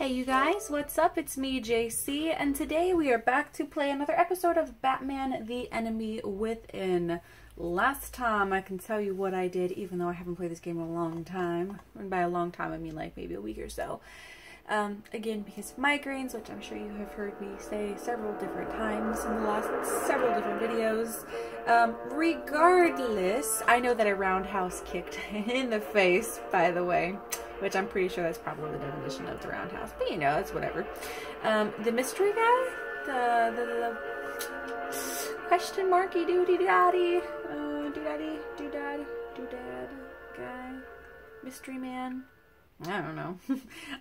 Hey you guys, what's up? It's me, JC, and today we are back to play another episode of Batman: The Enemy Within. Last time, I can tell you what I did, even though I haven't played this game in a long time. And by a long time, I mean like maybe a week or so. Again, because of migraines, which I'm sure you have heard me say several different times in the last several different videos. Regardless, I know that a roundhouse kicked in the face, by the way. Which I'm pretty sure that's probably the definition of the roundhouse. But you know, it's whatever. The mystery guy? The question marky doodaddy doodad guy? Mystery man? I don't know.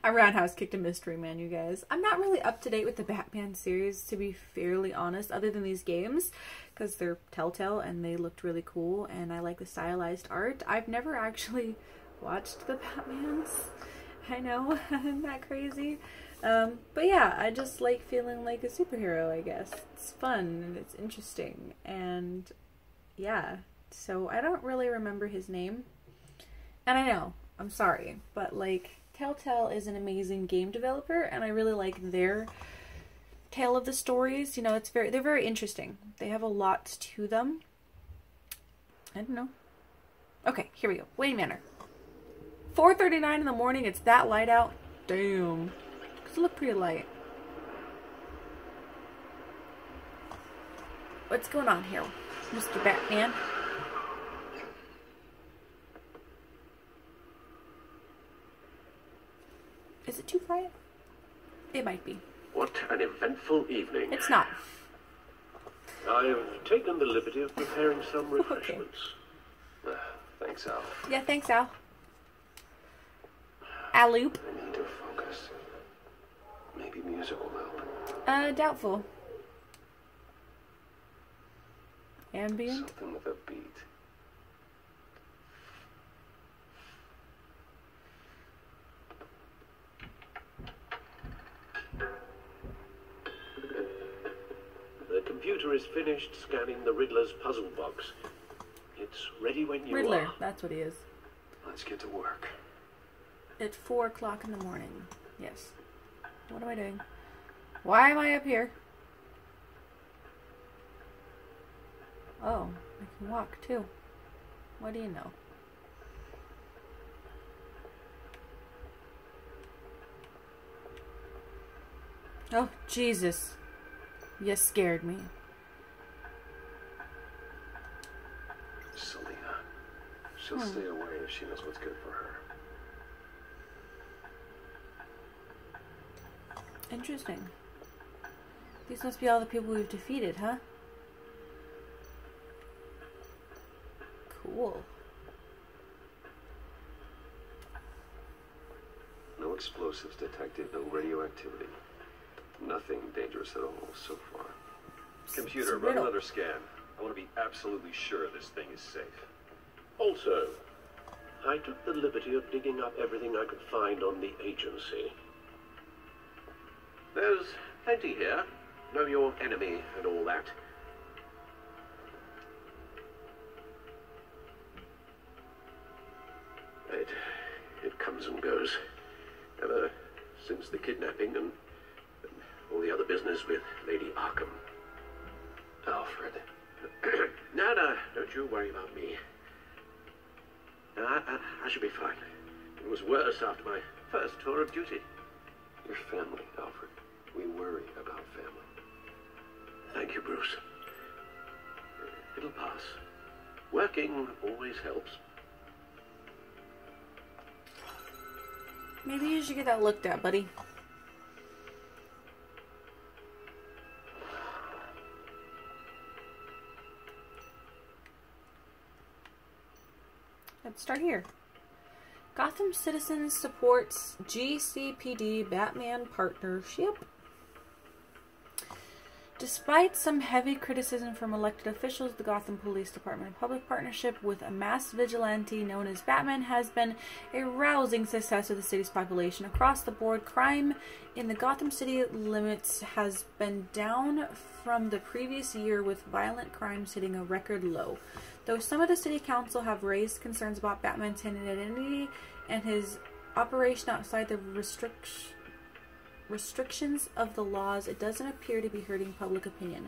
I roundhouse kicked a mystery man, you guys. I'm not really up to date with the Batman series, to be fairly honest, other than these games. Because they're Telltale and they looked really cool and I like the stylized art. I've never actually watched the Batmans. I know, isn't that crazy? But yeah, I just like feeling like a superhero, I guess. It's fun and it's interesting, and yeah, so I don't really remember his name. And I know, I'm sorry, but like, Telltale is an amazing game developer, and I really like their tale of the stories. You know, they're very interesting. They have a lot to them. I don't know. Okay, here we go. Wayne Manor. 4:39 in the morning, it's that light out. Damn. Does it look pretty light? What's going on here, Mr. Batman? Is it too quiet? It might be. What an eventful evening. It's not. I've taken the liberty of preparing some refreshments. Okay. Thanks, Al. Yeah, thanks, Al. Aloop. I need to focus. Maybe music will help. Doubtful. Ambient? Something with a beat. The computer is finished scanning the Riddler's puzzle box. It's ready when you Riddler, are. that's what he is. Let's get to work. At 4 o'clock in the morning. Yes. What am I doing? Why am I up here? Oh, I can walk too. What do you know? Oh, Jesus. You scared me. Selina. She'll stay away if she knows what's good for her. Interesting. These must be all the people we've defeated, huh? Cool. No explosives detected, no radioactivity. Nothing dangerous at all so far. Computer, run another scan. I want to be absolutely sure this thing is safe. Also, I took the liberty of digging up everything I could find on the agency. There's plenty here. Know your enemy and all that. It comes and goes. Ever since the kidnapping and all the other business with Lady Arkham. Alfred. No, don't you worry about me. No, I should be fine. It was worse after my first tour of duty. Your family, Alfred. We worry about family. Thank you, Bruce. It'll pass. Working always helps. Maybe you should get that looked at, buddy. Let's start here. Gotham Citizens supports GCPD Batman partnership. Despite some heavy criticism from elected officials, the Gotham Police Department public partnership with a mass vigilante known as Batman has been a rousing success of the city's population. Across the board, crime in the Gotham City limits has been down from the previous year, with violent crimes hitting a record low. Though some of the city council have raised concerns about Batman's hidden identity and his operation outside the restrictions of the laws, it doesn't appear to be hurting public opinion.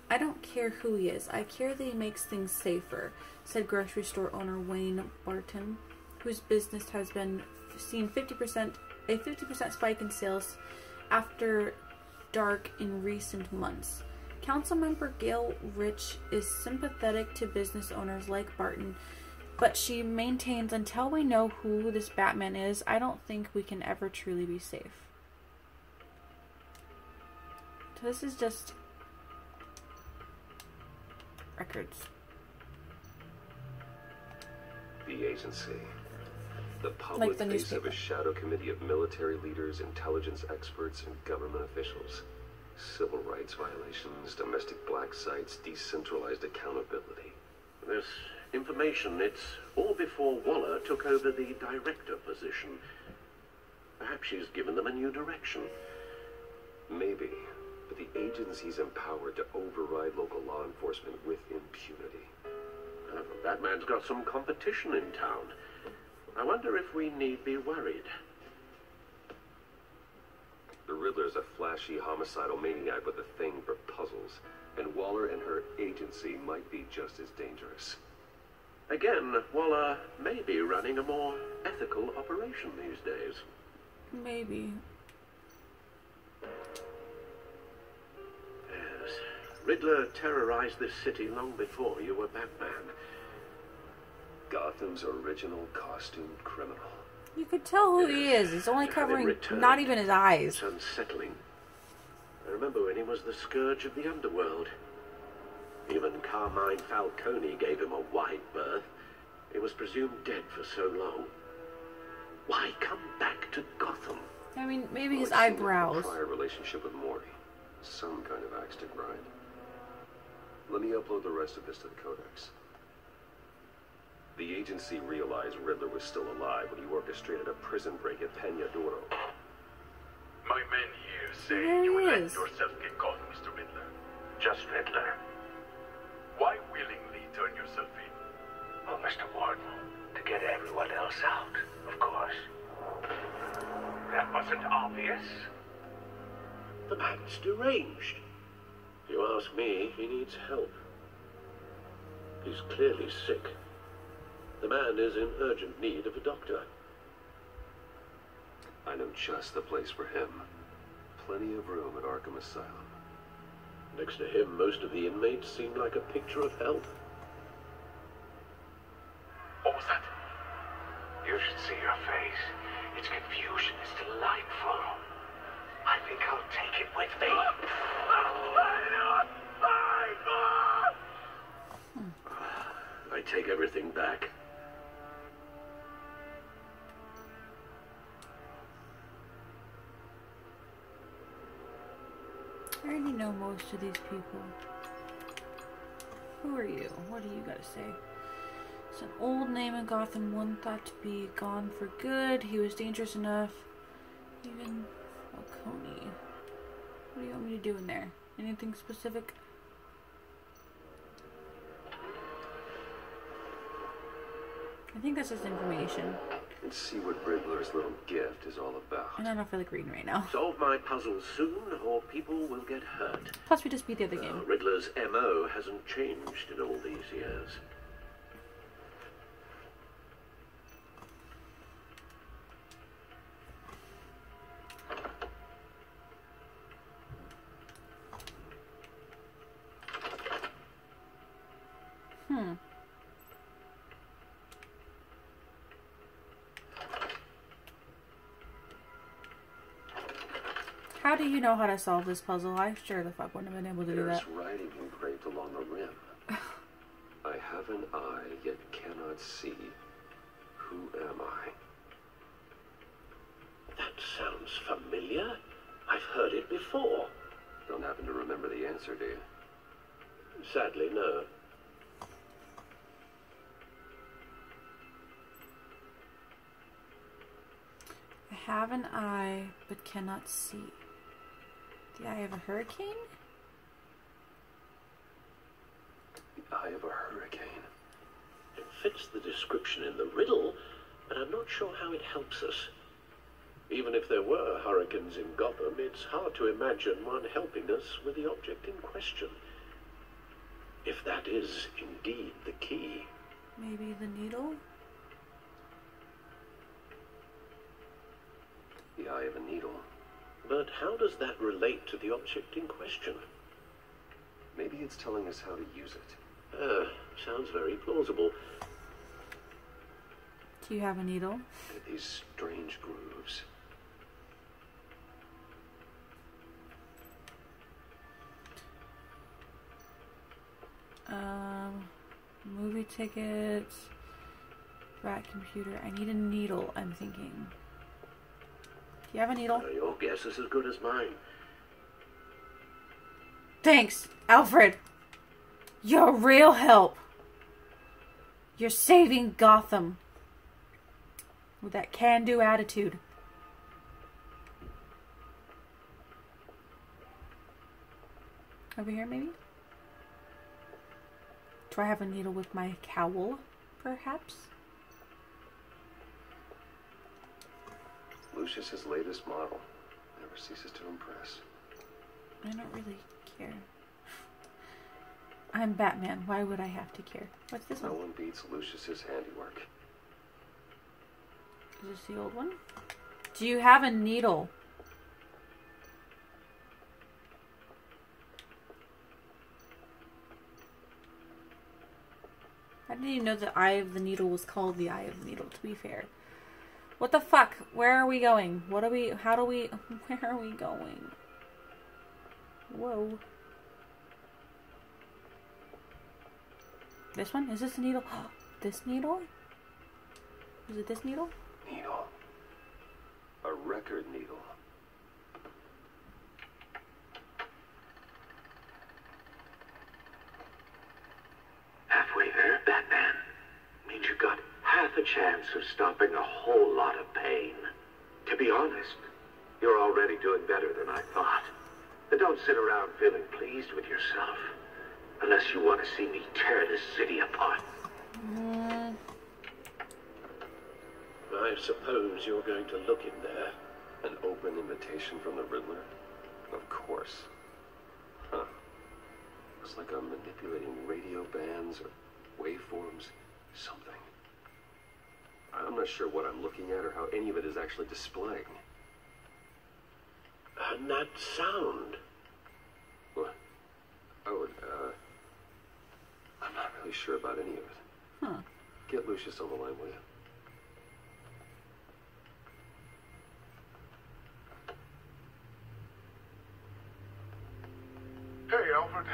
I don't care who he is. I care that he makes things safer, said grocery store owner Wayne Barton, whose business has been seen a 50% spike in sales after dark in recent months. Councilmember Gail Rich is sympathetic to business owners like Barton, but she maintains until we know who this Batman is, I don't think we can ever truly be safe. So this is just records. The agency. The public Like the face of newspaper. a shadow committee of military leaders, intelligence experts, and government officials. Civil rights violations, domestic black sites, decentralized accountability. This information, it's all before Waller took over the director position. Perhaps she's given them a new direction. Maybe, but the agency's empowered to override local law enforcement with impunity. Batman's got some competition in town. I wonder if we need be worried. The Riddler's a flashy, homicidal maniac with a thing for puzzles, and Waller and her agency might be just as dangerous. Again, Waller may be running a more ethical operation these days. Maybe. Yes. Riddler terrorized this city long before you were Batman. Gotham's original costumed criminal. You could tell who he is. He's only covering returned. not even his eyes. It's unsettling. I remember when he was the scourge of the underworld. Even Carmine Falcone gave him a wide berth. He was presumed dead for so long. Why come back to Gotham? I mean, maybe his Well, it seemed like eyebrows. a prior relationship with Morty. Some kind of axe to grind. Let me upload the rest of this to the Codex. The agency realized Riddler was still alive when he orchestrated a prison break at Peña Duro. My men here say There you he let is. yourself get caught, Mr. Riddler. Just Riddler. Why willingly turn yourself in? Oh, Mr. Warden, to get everyone else out, of course. That wasn't obvious. The man's deranged. If you ask me, he needs help. He's clearly sick. The man is in urgent need of a doctor. I know just the place for him. Plenty of room at Arkham Asylum. Next to him, most of the inmates seem like a picture of health. What was that? You should see your face. Its confusion is delightful. I think I'll take it with me. I take everything back. I already know most of these people. Who are you? What do you gotta say? It's an old name in Gotham, one thought to be gone for good. He was dangerous enough. Even Falcone. What do you want me to do in there? Anything specific? I think that's just information. And see what Riddler's little gift is all about. I don't know if I like reading right now. Solve my puzzle soon, or people will get hurt. Plus, we just beat the other game. Riddler's MO hasn't changed in all these years. How do you know how to solve this puzzle? I sure the fuck wouldn't have been able to do There's that. writing engraved along the rim. I have an eye, yet cannot see. Who am I? That sounds familiar. I've heard it before. Don't happen to remember the answer, do you? Sadly, no. I have an eye, but cannot see. The eye of a hurricane? The eye of a hurricane. It fits the description in the riddle, but I'm not sure how it helps us. Even if there were hurricanes in Gotham, it's hard to imagine one helping us with the object in question. If that is indeed the key. Maybe the needle? The eye of a needle. But how does that relate to the object in question? Maybe it's telling us how to use it. Sounds very plausible. Do you have a needle? These strange grooves. Movie tickets, rat computer. I need a needle, I'm thinking. Do you have a needle? Your guess is as good as mine. Thanks, Alfred. You're a real help. You're saving Gotham. With that can-do attitude. Over here, maybe? Do I have a needle with my cowl, perhaps? Lucius's latest model. Never ceases to impress. I don't really care. I'm Batman. Why would I have to care? What's this No one? one beats Lucius's handiwork. Is this the old one? Do you have a needle? I didn't even know the eye of the needle was called the eye of the needle, to be fair. What the fuck? Where are we going? What are we... How do we... Where are we going? Whoa. This one? Is this a needle? This needle? Is it this needle? Needle. A record needle. Halfway there, Batman. Means you got half a chance of stopping a whole lot of pain. To be honest, you're already doing better than I thought. But don't sit around feeling pleased with yourself. Unless you want to see me tear this city apart. I suppose you're going to look in there. An open invitation from the Riddler? Of course. Huh. Looks like I'm manipulating radio bands or waveforms. Something. I'm not sure what I'm looking at or how any of it is actually displaying. And that sound. What? Oh, I'm not really sure about any of it. Huh. Get Lucius on the line, will you? Hey, Alfred.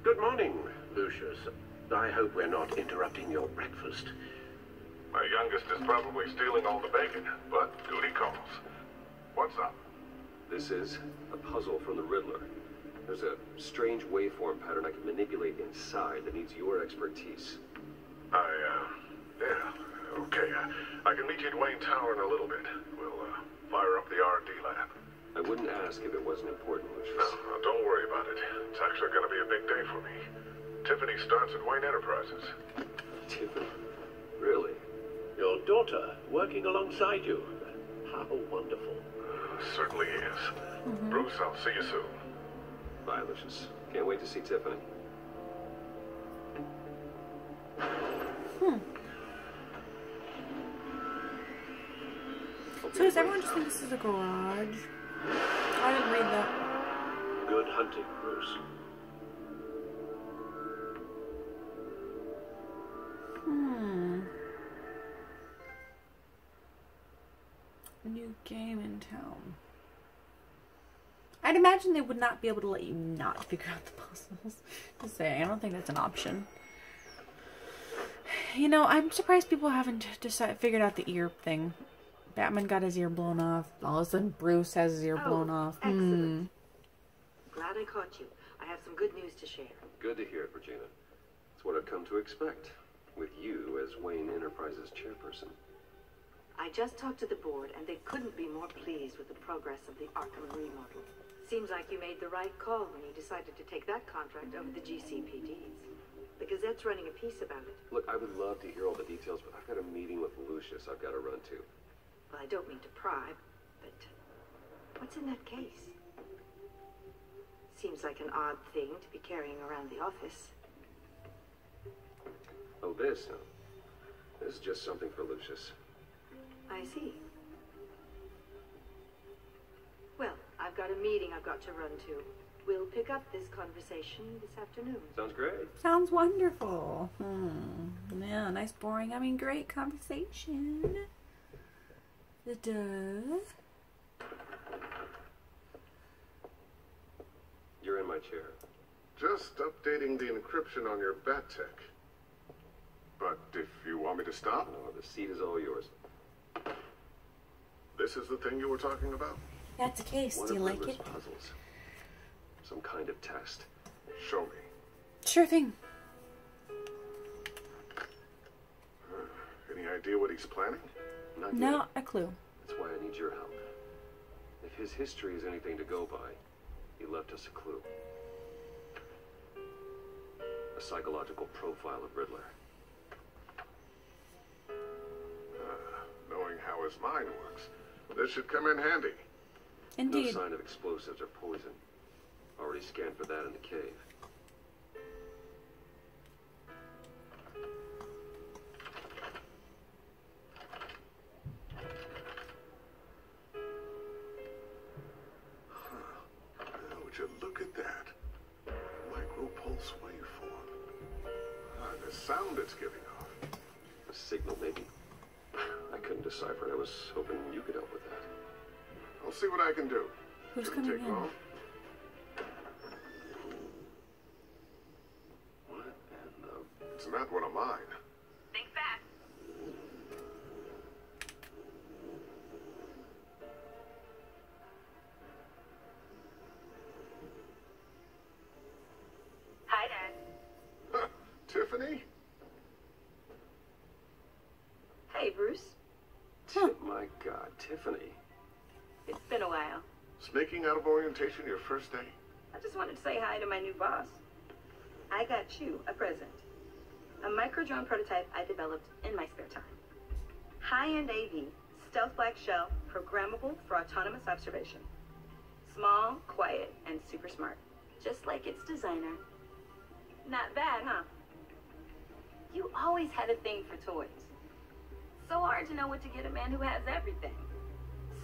Good morning, Lucius. I hope we're not interrupting your breakfast. My youngest is probably stealing all the bacon, but duty calls. What's up? This is a puzzle from the Riddler. There's a strange waveform pattern I can manipulate inside that needs your expertise. Yeah, okay. I can meet you at Wayne Tower in a little bit. We'll, fire up the R&D lab. I wouldn't ask if it wasn't important, Lucius. No, don't worry about it. It's actually going to be a big day for me. Tiffany starts at Wayne Enterprises. Tiffany? Really? Your daughter working alongside you. How wonderful. Certainly is. Bruce, I'll see you soon. Bye, Lucius. Can't wait to see Tiffany. So does everyone just think this is a garage? I didn't read that. Good hunting, Bruce. A new game in town. I'd imagine they would not be able to let you not figure out the puzzles. Just saying, I don't think that's an option. You know, I'm surprised people haven't figured out the ear thing. Batman got his ear blown off. All of a sudden, Bruce has his ear blown off. Excellent. Glad I caught you. I have some good news to share. Good to hear it, Regina. It's what I've come to expect, with you as Wayne Enterprises chairperson. I just talked to the board, and they couldn't be more pleased with the progress of the Arkham remodel. Seems like you made the right call when you decided to take that contract over the GCPD's. The Gazette's running a piece about it. Look, I would love to hear all the details, but I've got a meeting with Lucius I've got to run to. Well, I don't mean to pry, but what's in that case? Seems like an odd thing to be carrying around the office. Oh, this? No. This is just something for Lucius. I see. Well, I've got a meeting I've got to run to. We'll pick up this conversation this afternoon. Sounds great. Sounds wonderful. Yeah, nice, boring, great conversation. It does. You're in my chair. Just updating the encryption on your bat tech. But if you want me to stop, No, the seat is all yours. this is the thing you were talking about? That's a case. One Do you of like Riddler's it? puzzles. Some kind of test. Show me. Sure thing. Any idea what he's planning? Not yet. Not a clue. That's why I need your help. If his history is anything to go by, he left us a clue. A psychological profile of Riddler. Knowing how his mind works, this should come in handy. Indeed. No sign of explosives or poison. Already scanned for that in the cave. Would you look at that? Micropulse waveform. The sound it's giving off. A signal, maybe. I couldn't decipher it. I was hoping you could help with that. I'll see what I can do. Who's Shouldn't coming take in? long. What in the... It's not one of mine. Think fast. Hi, Dad. Huh, Tiffany? Hey, Bruce. My God, Tiffany. It's been a while. Sneaking out of orientation your first day? I just wanted to say hi to my new boss. I got you a present. A micro-drone prototype I developed in my spare time. High-end AV, stealth black shell, programmable for autonomous observation. Small, quiet, and super smart. Just like its designer. Not bad, huh? You always had a thing for toys. So hard to know what to get a man who has everything.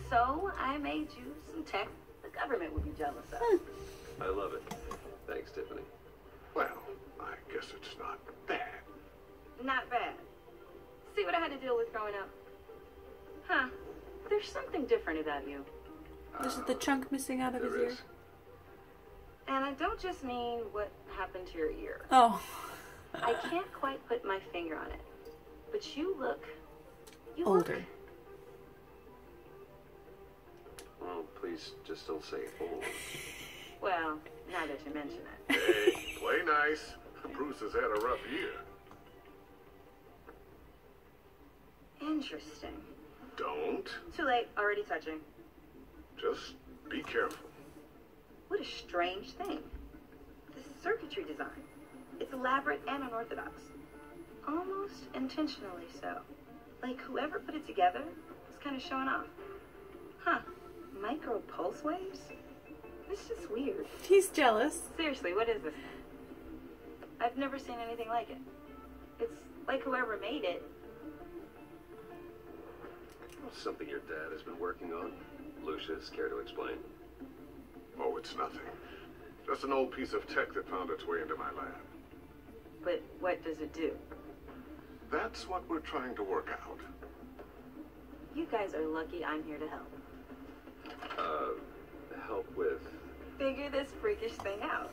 So I made you some tech the government would be jealous of. I love it. Thanks, Tiffany. Well, I guess it's not bad. Not bad. See what I had to deal with growing up? Huh. There's something different about you. This is the chunk missing out of his There ear. is. And I don't just mean what happened to your ear. Oh. I can't quite put my finger on it. But you look... Older. Well, please just don't say old. Well, now that you mention it. Hey, play nice. Bruce has had a rough year. Interesting. Don't. Too late. Already touching. Just be careful. What a strange thing. The circuitry design. It's elaborate and unorthodox. Almost intentionally so. Like whoever put it together was kind of showing off. Huh. Micro pulse waves? It's just weird. He's jealous. Seriously, what is this thing? I've never seen anything like it. It's like whoever made it. Something your dad has been working on. Lucius, care to explain? Oh, it's nothing. Just an old piece of tech that found its way into my lab. But what does it do? That's what we're trying to work out. You guys are lucky I'm here to help. Help with... Figure this freakish thing out.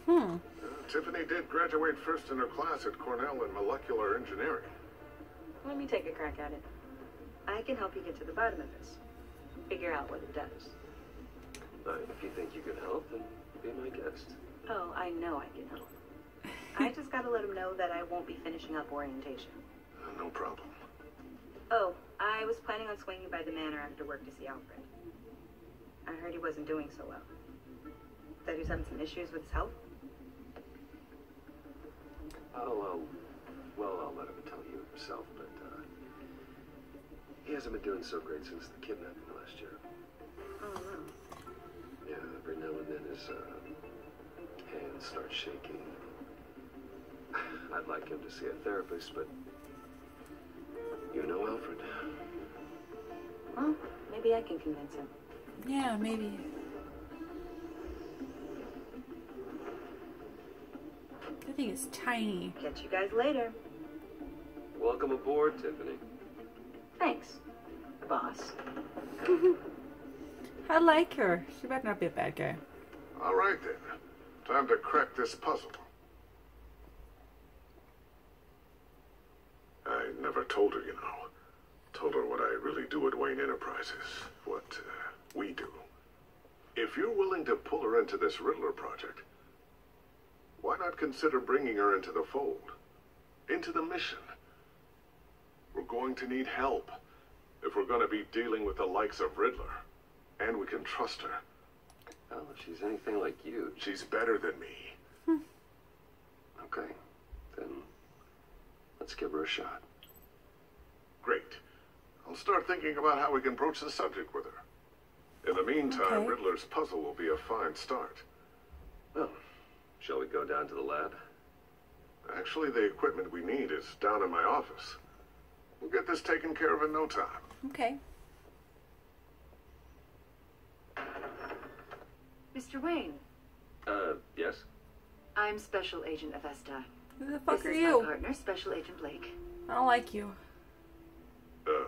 Tiffany did graduate first in her class at Cornell in molecular engineering. Let me take a crack at it. I can help you get to the bottom of this. Figure out what it does. If you think you can help, then be my guest. Oh, I know I can help. I just gotta let him know that I won't be finishing up orientation. No problem. Oh, I was planning on swinging by the manor after work to see Alfred. I heard he wasn't doing so well. That he was having some issues with his health. I'll let him tell you himself, but, he hasn't been doing so great since the kidnapping last year. Oh, no. Yeah, every now and then his hands start shaking. I'd like him to see a therapist, but you know, Alfred. Well, maybe I can convince him. Yeah, maybe. The thing is tiny. Catch you guys later. Welcome aboard, Tiffany. Thanks, boss. I like her. She better not be a bad guy. All right, then. Time to crack this puzzle. I never told her, you know. Told her what I really do at Wayne Enterprises. What we do. If you're willing to pull her into this Riddler project, why not consider bringing her into the fold? Into the mission? We're going to need help if we're going to be dealing with the likes of Riddler. And we can trust her. Well, if she's anything like you, She's better than me. okay. Then let's give her a shot. Great. I'll start thinking about how we can broach the subject with her. In the meantime, Okay. Riddler's puzzle will be a fine start. Well, shall we go down to the lab? Actually, the equipment we need is down in my office. We'll get this taken care of in no time. Okay. Mr. Wayne, Yes? I'm Special Agent Avesta. Who the fuck This are is you? my partner, Special Agent Blake. I don't like you. Well,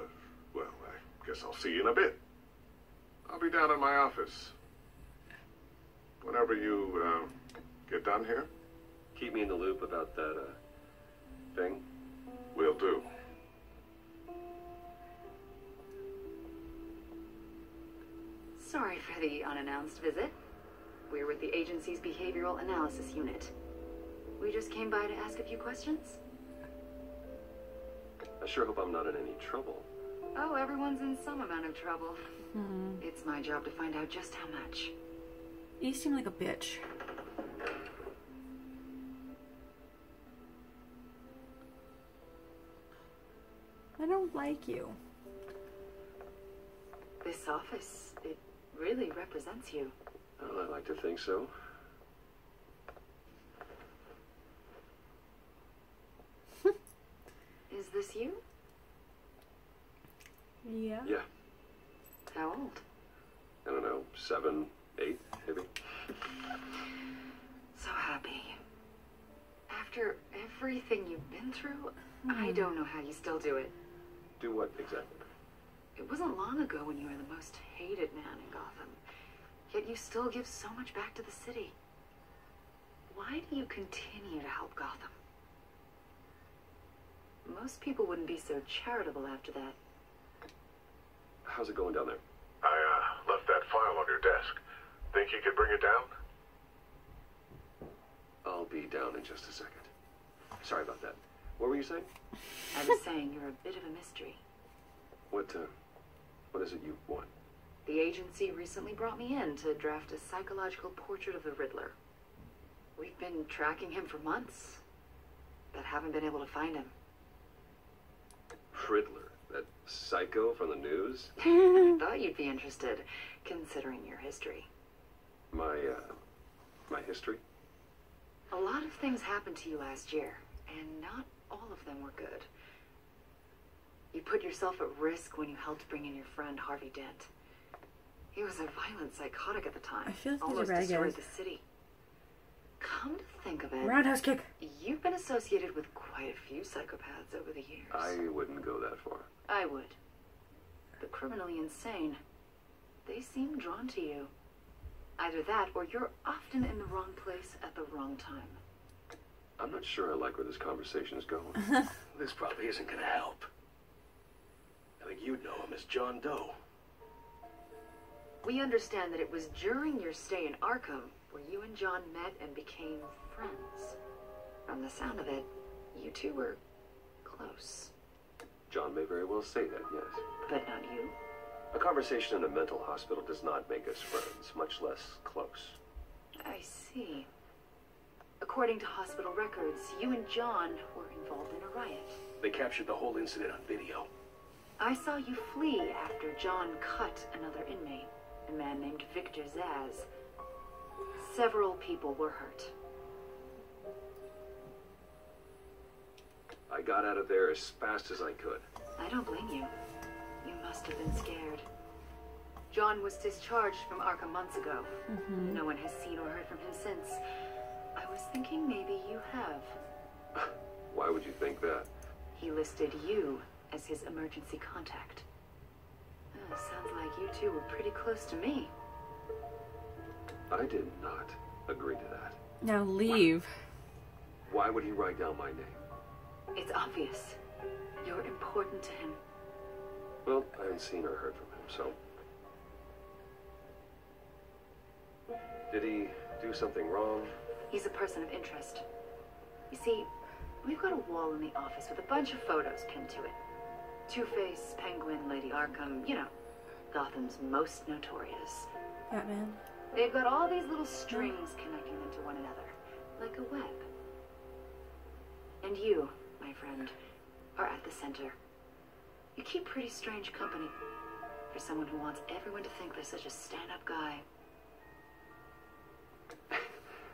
I guess I'll see you in a bit. I'll be down in my office. Whenever you, get done here, Keep me in the loop about that, thing. we'll do. Sorry for the unannounced visit. We're with the agency's Behavioral Analysis Unit. We just came by to ask a few questions. I sure hope I'm not in any trouble. Oh, everyone's in some amount of trouble. It's my job to find out just how much. You seem like a bitch. I don't like you. This office, it really represents you. Well, I like to think so. Is this you? Yeah. Yeah. How old? I don't know, 7, 8, maybe. So happy. After everything you've been through, I don't know how you still do it. Do what exactly? It wasn't long ago when you were the most hated man in Gotham. Yet you still give so much back to the city. Why do you continue to help Gotham? Most people wouldn't be so charitable after that. How's it going down there? I, left that file on your desk. Think you could bring it down? I'll be down in just a second. Sorry about that. What were you saying? I was saying you're a bit of a mystery. What is it you want? The agency recently brought me in to draft a psychological portrait of the Riddler. We've been tracking him for months, but haven't been able to find him. Riddler, that psycho from the news? I thought you'd be interested, considering your history. My history? A lot of things happened to you last year, and not all of them were good. You put yourself at risk when you helped bring in your friend Harvey Dent. He was a violent psychotic at the time. I feel like these are almost bad destroyed guys. the city. Come to think of it, Roundhouse kick. you've been associated with quite a few psychopaths over the years. I wouldn't go that far. I would. The criminally insane. They seem drawn to you. Either that, or you're often in the wrong place at the wrong time. I'm not sure I like where this conversation is going. This probably isn't going to help. I think you'd know him as John Doe. We understand that it was during your stay in Arkham where you and John met and became friends. From the sound of it, you two were close. John may very well say that, yes. But not you. A conversation in a mental hospital does not make us friends, much less close. I see. According to hospital records, you and John were involved in a riot. They captured the whole incident on video. I saw you flee after John cut another inmate. a man named Victor Zsasz. Several people were hurt. I got out of there as fast as I could. I don't blame you. You must have been scared. John was discharged from Arkham months ago. No one has seen or heard from him since. I was thinking maybe you have. Why would you think that? He listed you as his emergency contact. Oh, sounds like you two were pretty close to me. I did not agree to that. Now leave. Why would he write down my name? It's obvious. You're important to him. Well, I haven't seen or heard from him, so... Did he do something wrong? He's a person of interest. You see, we've got a wall in the office with a bunch of photos pinned to it. Two-Face, Penguin, Lady Arkham, you know, Gotham's most notorious. Batman. They've got all these little strings connecting them to one another, like a web. And you, my friend, are at the center. You keep pretty strange company for someone who wants everyone to think they're such a stand-up guy.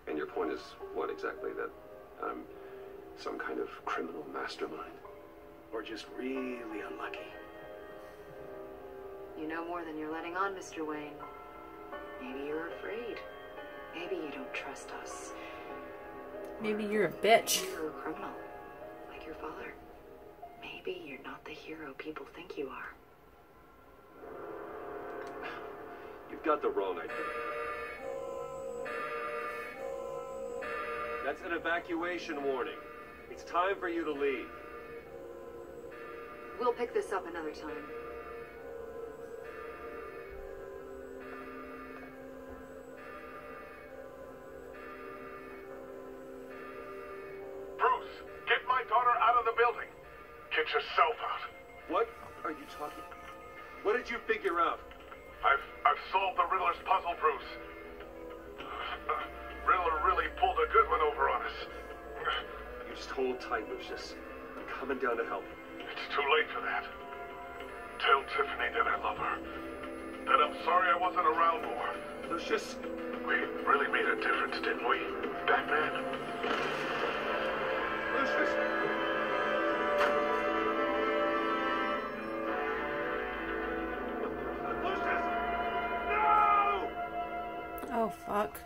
And your point is what exactly? That I'm some kind of criminal mastermind? Or just really unlucky? You know more than you're letting on, Mr. Wayne. Maybe you're afraid. Maybe you don't trust us. Maybe you're a bitch. Maybe you're a criminal, like your father. Maybe you're not the hero people think you are. You've got the wrong idea. That's an evacuation warning. It's time for you to leave. We'll pick this up another time. Bruce, get my daughter out of the building. Get yourself out. What are you talking? What did you figure out? I've solved the Riddler's puzzle, Bruce. Riddler really pulled a good one over on us. You just hold tight, Lucius. I'm coming down to help. It's too late for that. Tell Tiffany that I love her. That I'm sorry I wasn't around more. Lucius! We really made a difference, didn't we, Batman? Lucius! Lucius! No! Oh, fuck.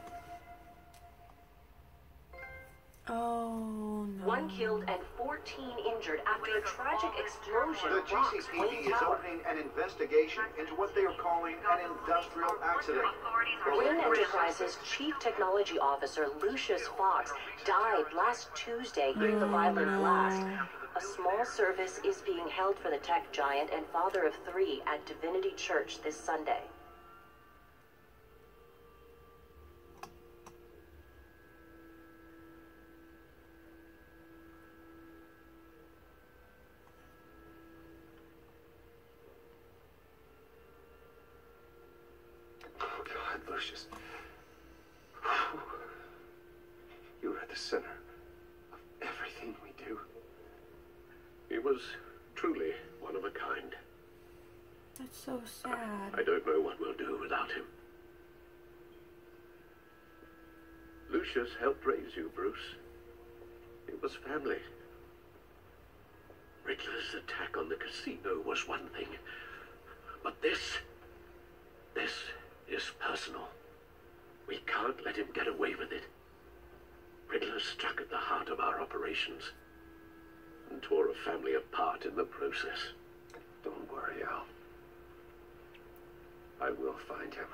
Oh, no. 1 killed and 14 injured after a tragic explosion The rocks GCPD Wayne is Tower. opening an investigation into what they are calling an industrial accident. Wayne Enterprises Chief Technology Officer Lucius Fox died last Tuesday during the violent blast. A small service is being held for the tech giant and father of 3 at Divinity Church this Sunday. Oh, God, Lucius. You're at the center of everything we do. He was truly one of a kind. That's so sad. I don't know what we'll do without him. Lucius helped raise you, Bruce. It was family. Riddler's attack on the casino was one thing. But this is personal. We can't let him get away with it. Riddler struck at the heart of our operations and tore a family apart in the process. Don't worry, Al. I will find him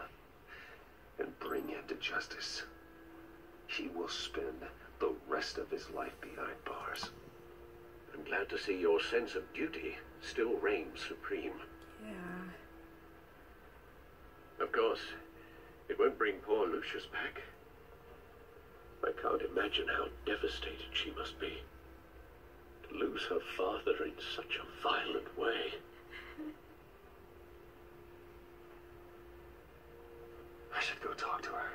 and bring him to justice. He will spend the rest of his life behind bars. I'm glad to see your sense of duty still reigns supreme. Yeah. Of course, it won't bring poor Lucius back. I can't imagine how devastated she must be. To lose her father in such a violent way. I should go talk to her.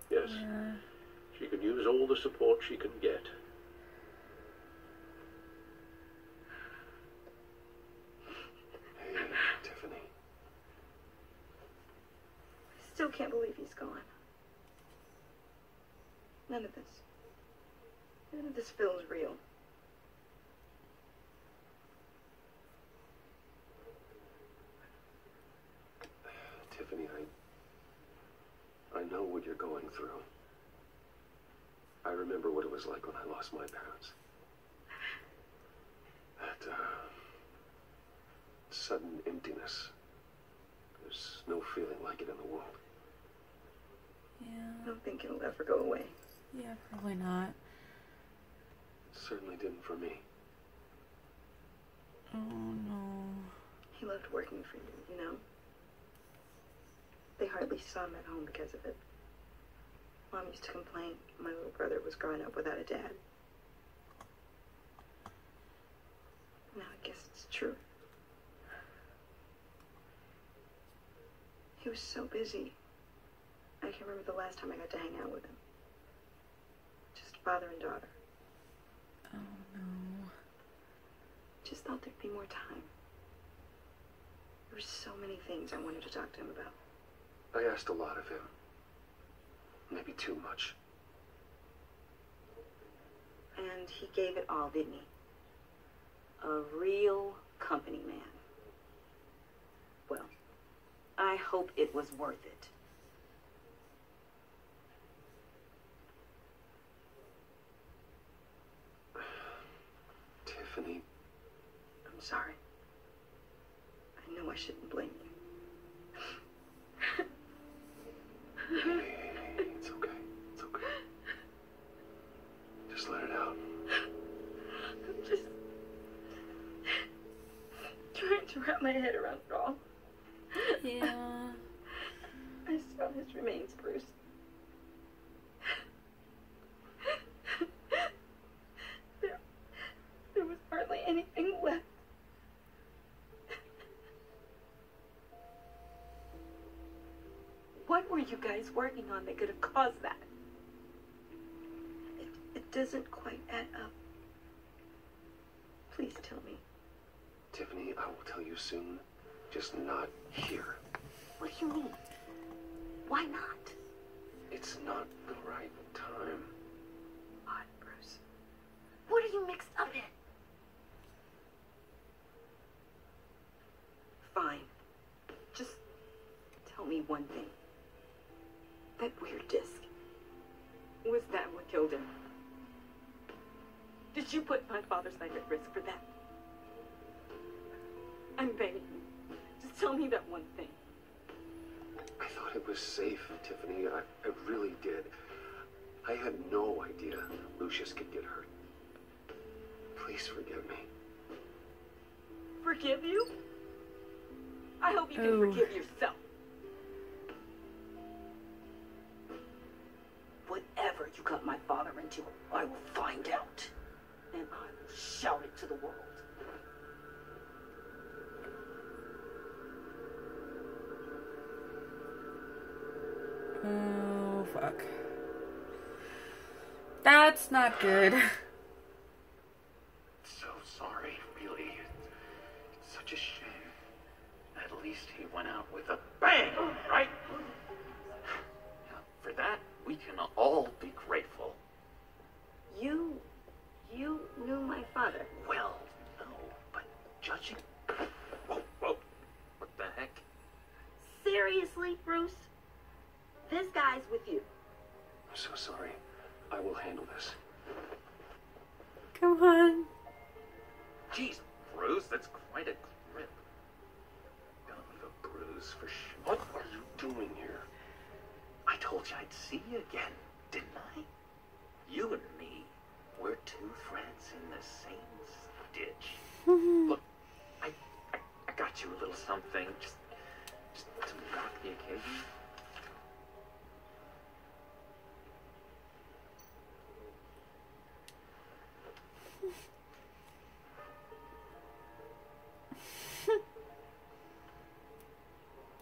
Yes, she can use all the support she can get. Hey, Tiffany. still can't believe he's gone. None of this feels real. Tiffany, I know what you're going through. I remember what it was like when I lost my parents. That, sudden emptiness. There's no feeling like it in the world. Yeah. I don't think it'll ever go away. Yeah, probably not. It certainly didn't for me. Oh, no. He loved working for you, you know? They hardly saw him at home because of it. Mom used to complain my little brother was growing up without a dad. Now I guess it's true. He was so busy. I can't remember the last time I got to hang out with him. Just father and daughter. Oh, no. Just thought there'd be more time. There were so many things I wanted to talk to him about. I asked a lot of him. Maybe too much. And he gave it all, didn't he? A real company man. Well, I hope it was worth it. Tiffany. I'm sorry. I know I shouldn't blame you. Hey, it's okay. It's okay. Just let it out. I'm just trying to wrap my head around it all. Yeah. I saw his remains, Bruce. There was hardly anything left. What were you guys working on that could have caused that? It doesn't quite add up. Please tell me. Tiffany, I will tell you soon. Just not here. What do you mean? Why not? It's not the right time. Odd, Bruce. What are you mixed up in? Fine. Just tell me one thing. That weird disc. Was that what killed him? Did you put my father's life at risk for that? I'm begging you. Just tell me that one thing. I thought it was safe, Tiffany. I really did. I had no idea Lucius could get hurt. Please forgive me. Forgive you? I hope you can Ooh. forgive yourself. Whatever you got my father into, I will find out. And I will shout it to the world. Oh, fuck. That's not good. So sorry, really. It's such a shame. At least he went out with a bang, right? For that, we can all be grateful. You knew my father. Well, no, but judging... Whoa, whoa, what the heck? Seriously, Bruce? This guy's with you. I'm so sorry. I will handle this. Come on. Jeez, Bruce, that's quite a grip. Gonna leave a bruise for sure. What are you doing here? I told you I'd see you again, didn't I? You and me, we're two threads in the same stitch. Look, I got you a little something, just to mark the occasion.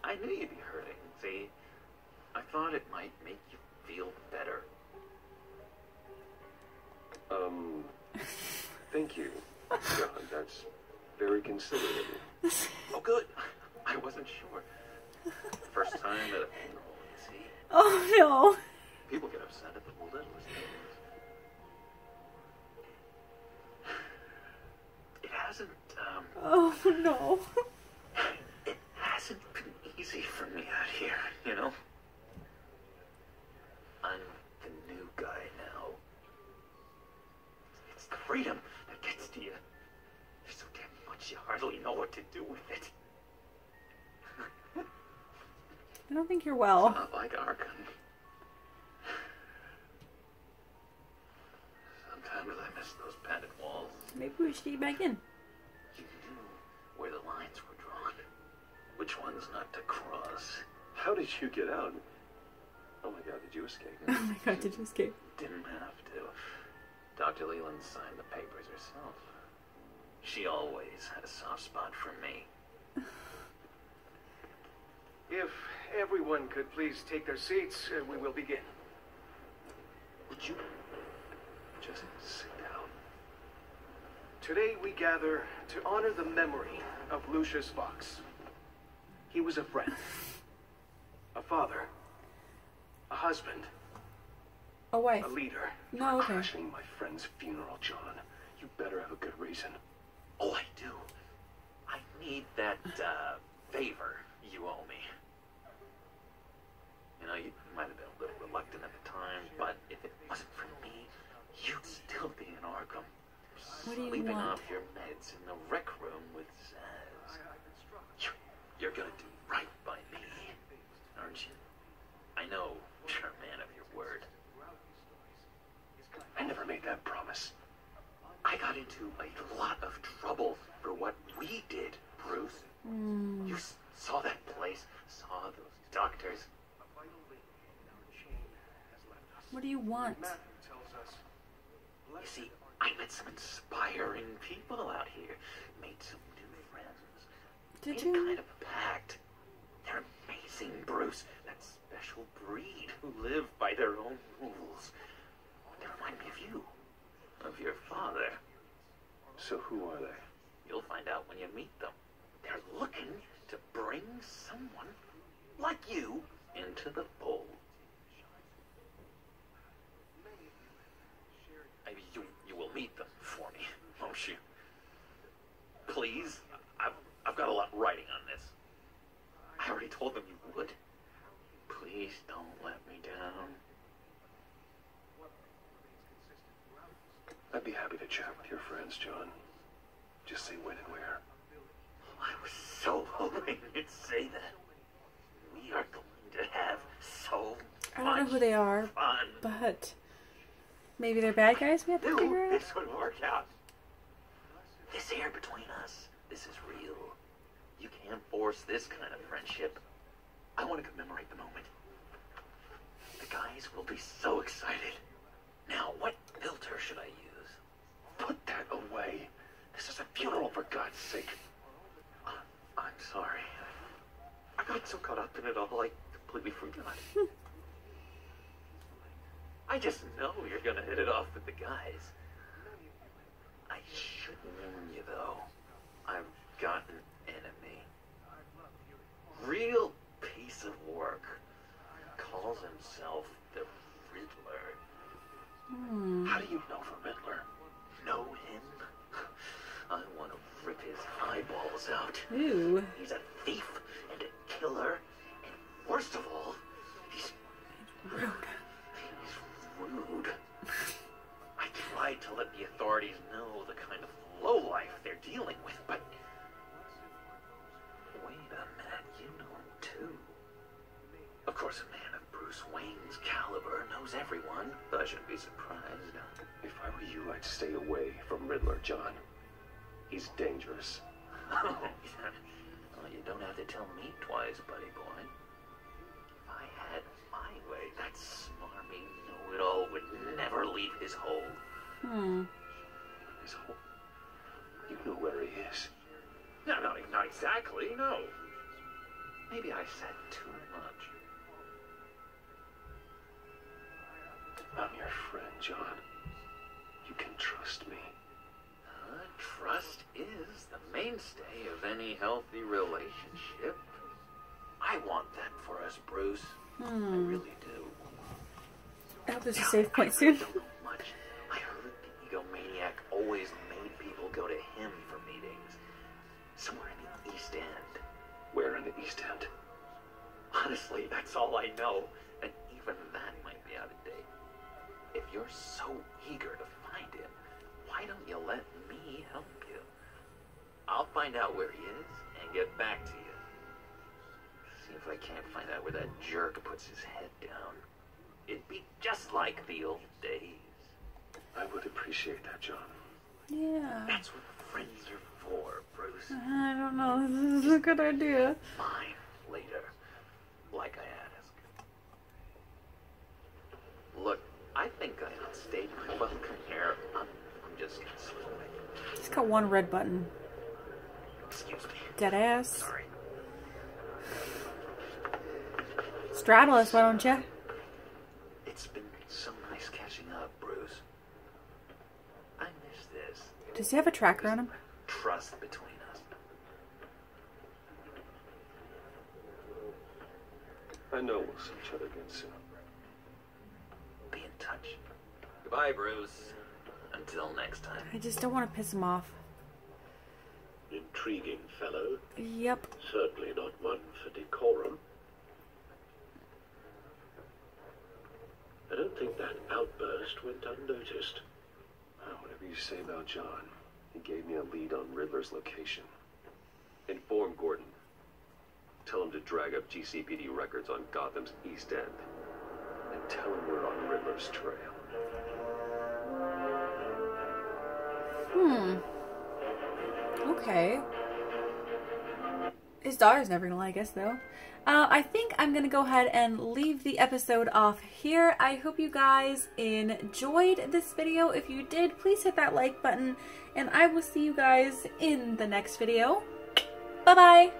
I knew you'd be hurting, see? I thought it might make you feel better. Thank you, John. That's very considerate of you. Oh, good. I wasn't sure. First time at a funeral in Oh no. People get upset at the littlest things. It hasn't, Oh no. it hasn't been easy for me out here, you know? I'm the new guy now. It's the freedom that gets to you. There's so damn much you hardly know what to do with it. I don't think you're well. Not like Arkham. Sometimes I miss those padded walls. Maybe we should get back in. You knew where the lines were drawn. Which ones not to cross. How did you get out? Oh my god, did you escape? Oh my god, did you escape? Didn't have to. Dr. Leland signed the papers herself. She always had a soft spot for me. If everyone could please take their seats, we will begin. Would you just sit down? Today we gather to honor the memory of Lucius Fox. He was a friend, a father, a husband, A wife. a leader. No, okay. Crashing my friend's funeral, John. You better have a good reason. Oh, I do. I need that, favor you owe me. You know, you might have been a little reluctant at the time, but if it wasn't for me, you'd still be in Arkham. What do you Sleeping want? off your meds in the rec room with Zaz. You're gonna do right by me, aren't you? I know you're a man of your word. I never made that promise. I got into a lot of trouble for what we did, Bruce. You saw that place, saw those doctors. What do you want? You see, I met some inspiring people out here, made some new friends. Did Made you? a kind of a pact. They're amazing, Bruce. That special breed who live by their own rules. They remind me of you, of your father. So who are they? You'll find out when you meet them. They're looking to bring someone like you into the fold. Maybe you will meet them for me, won't you? Please, I've got a lot writing on this. I already told them you would. Please don't let me down. I'd be happy to chat with your friends, John. Just say when and where. I was so hoping you'd say that. We are going to have so I don't know much who they are, fun. but maybe they're bad guys we have to figure Knew out? this would work out. This air between us, this is real. You can't force this kind of friendship. I want to commemorate the moment. The guys will be so excited. Now, what filter should I use? Put that away. This is a funeral, for God's sake. I'm sorry. I got so caught up in it all, I completely forgot. I just know you're gonna hit it off with the guys. I should warn you, though. I've got an enemy. Real piece of work. Calls himself the Riddler. How do you know the Riddler? Know him? I want to rip his eyeballs out. Ooh. He's a thief and a killer, and worst of all, he's rude. I tried to let the authorities know the kind of lowlife they're dealing with, but wait a minute, you know him too. Of course, a man of Bruce Wayne's caliber knows everyone, but I shouldn't be surprised. If I were you, I'd stay away from Riddler, John. He's dangerous. Oh, well, you don't have to tell me twice, buddy boy. If I had my way, that smarmy know-it-all would never leave his hole. His whole... You know where he is. No, not exactly, no. Maybe I said too much. I'm your friend, John. You can trust me. Trust is the mainstay of any healthy relationship. I want that for us, Bruce. I really do. hope there's a save point soon. Don't know much. I heard the egomaniac always made people go to him for meetings. Somewhere in the East End. Where in the East End? Honestly, that's all I know. And even that might be out of date. If you're so eager to find him, why don't you let me help you? I'll find out where he is and get back to you. See if I can't find out where that jerk puts his head down. It'd be just like the old days. I would appreciate that, John. Yeah. That's what friends are for, Bruce. I don't know. This is a good idea. Fine, later. Like I asked. Look, I think I outstayed my welcome here. I'm just gonna slip away. He's got one red button. Excuse me. Dead ass. Sorry. Straddle us, why don't you? It's been so nice catching up, Bruce. I miss this. Does he have a tracker on him? Trust between us. I know we'll see each other again soon. Be in touch. Goodbye, Bruce. Until next time. I just don't want to piss him off. Intriguing fellow. Yep. Certainly not one for decorum. I don't think that outburst went unnoticed. Whatever you say about John, he gave me a lead on Riddler's location. Inform Gordon. Tell him to drag up GCPD records on Gotham's East End. And tell him we're on Riddler's trail. Okay. His daughter's never gonna like us, though. I think I'm gonna go ahead and leave the episode off here. I hope you guys enjoyed this video. If you did, please hit that like button, and I will see you guys in the next video. Bye-bye!